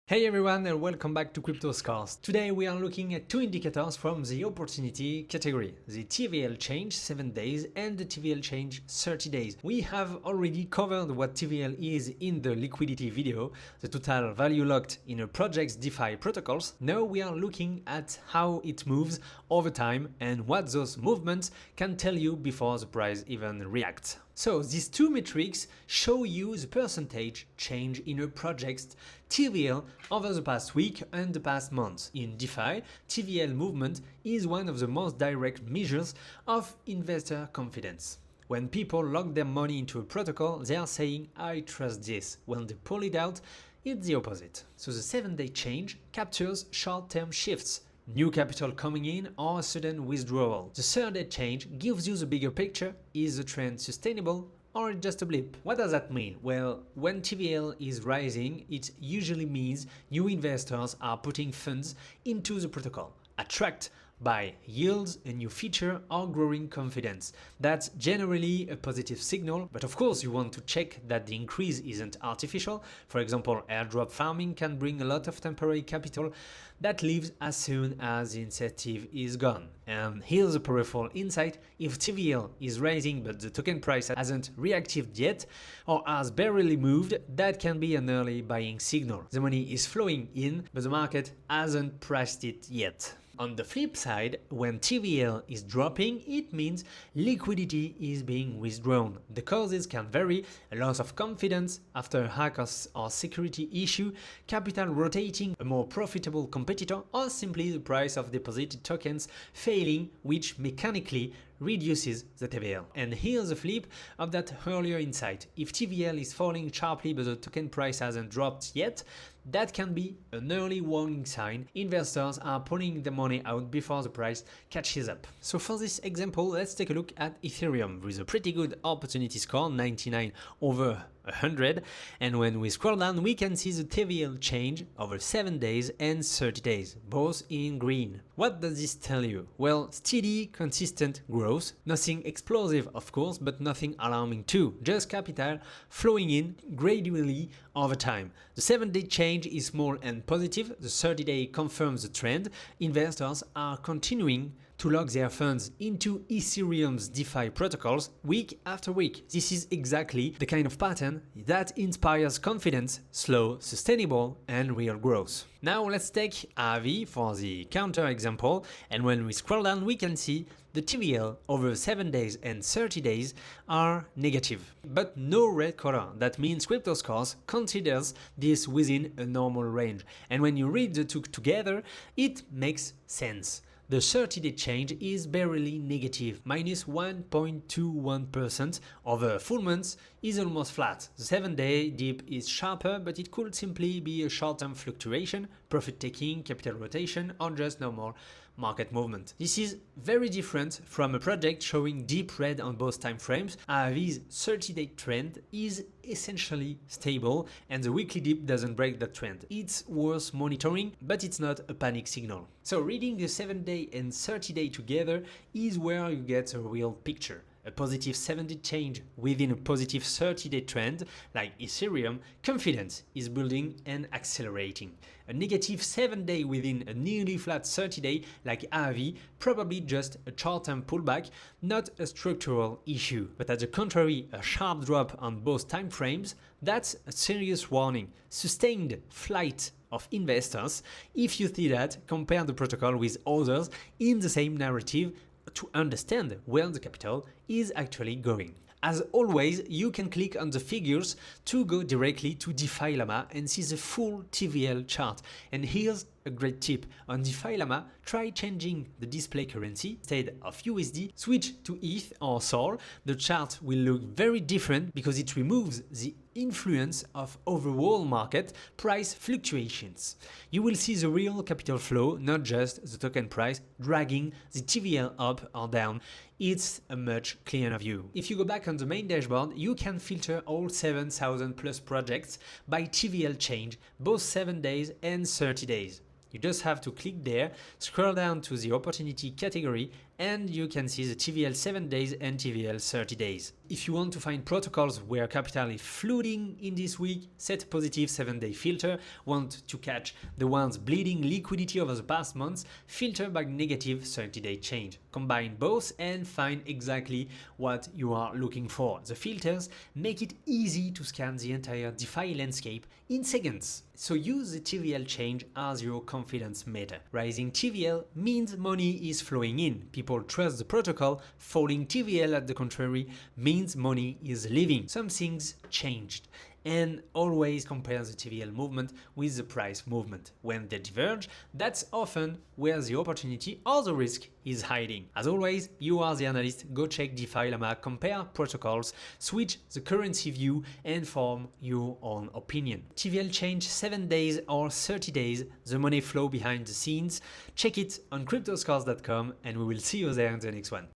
Hey everyone and welcome back to CryptoScores. Today we are looking at two indicators from the opportunity category, the TVL change 7 days and the TVL change 30 days. We have already covered what TVL is in the liquidity video, the total value locked in a project's DeFi protocols. Now we are looking at how it moves over time and what those movements can tell you before the price even reacts. So these two metrics show you the percentage change in a project's TVL over the past week and the past month. In DeFi, TVL movement is one of the most direct measures of investor confidence. When people lock their money into a protocol, they are saying, I trust this. When they pull it out, it's the opposite. So the 7-day change captures short-term shifts, new capital coming in or a sudden withdrawal. The 3rd-day change gives you the bigger picture. Is the trend sustainable or just a blip? What does that mean? Well, when TVL is rising, it usually means new investors are putting funds into the protocol, attracted by yields, a new feature, or growing confidence. That's generally a positive signal, but of course you want to check that the increase isn't artificial. For example, airdrop farming can bring a lot of temporary capital that leaves as soon as the incentive is gone. And here's a powerful insight: if TVL is rising but the token price hasn't reacted yet or has barely moved, that can be an early buying signal. The money is flowing in, but the market hasn't priced it yet. On the flip side, when TVL is dropping, it means liquidity is being withdrawn. The causes can vary: a loss of confidence after a hack or security issue, capital rotating, a more profitable competitor, or simply the price of deposited tokens failing, which mechanically reduces the TVL. And here's a flip of that earlier insight: if TVL is falling sharply but the token price hasn't dropped yet, that can be an early warning sign. Investors are pulling the money out before the price catches up. So for this example, let's take a look at Ethereum with a pretty good opportunity score, 99 over 100, and when we scroll down we can see the TVL change over 7 days and 30 days, both in green. What does this tell you? Well, steady, consistent growth, nothing explosive of course, but nothing alarming too, just capital flowing in gradually over time. The 7-day change is small and positive, the 30-day confirms the trend. Investors are continuing to lock their funds into Ethereum's DeFi protocols week after week. This is exactly the kind of pattern that inspires confidence, slow, sustainable, and real growth. Now let's take AVI for the counter example, and when we scroll down we can see the TVL over 7 days and 30 days are negative, but no red color. That means CryptoScores considers this within a normal range, and when you read the two together, it makes sense. The 30-day change is barely negative, minus 1.21%. Over a full month is almost flat. The 7-day dip is sharper, but it could simply be a short-term fluctuation, profit-taking, capital rotation, or just normal market movement. This is very different from a project showing deep red on both time frames. AVI's 30-day trend is essentially stable, and the weekly dip doesn't break that trend. It's worth monitoring, but it's not a panic signal. So reading the 7-day and 30-day together is where you get a real picture. A positive 7-day change within a positive 30-day trend, like Ethereum, confidence is building and accelerating. A negative 7-day within a nearly flat 30-day, like AVI, probably just a short-term pullback, not a structural issue. But at the contrary, a sharp drop on both time frames, that's a serious warning. Sustained flight of investors. If you see that, compare the protocol with others in the same narrative to understand where the capital is actually going. As always, you can click on the figures to go directly to DeFi Llama and see the full TVL chart. And here's a great tip: on DeFi Llama, try changing the display currency. Instead of USD, switch to ETH or SOL. The chart will look very different because it removes the influence of overall market price fluctuations. You will see the real capital flow, not just the token price dragging the TVL up or down. It's a much clearer view. If you go back on the main dashboard, you can filter all 7,000 plus projects by TVL change, both 7 days and 30 days. You just have to click there, scroll down to the opportunity category and you can see the TVL 7 days and TVL 30 days. If you want to find protocols where capital is flooding in this week, set a positive 7-day filter. Want to catch the ones bleeding liquidity over the past months, filter by negative 30-day change. Combine both and find exactly what you are looking for. The filters make it easy to scan the entire DeFi landscape in seconds. So use the TVL change as your confidence meter. Rising TVL means money is flowing in. People trust the protocol. Falling TVL, at the contrary, means money is leaving. Some things changed. And always compare the TVL movement with the price movement. When they diverge, that's often where the opportunity or the risk is hiding. As always, you are the analyst. Go check DeFi Llama, compare protocols, switch the currency view, and form your own opinion. TVL change 7 days or 30 days, the money flow behind the scenes. Check it on CryptoScores.com, and we will see you there in the next one.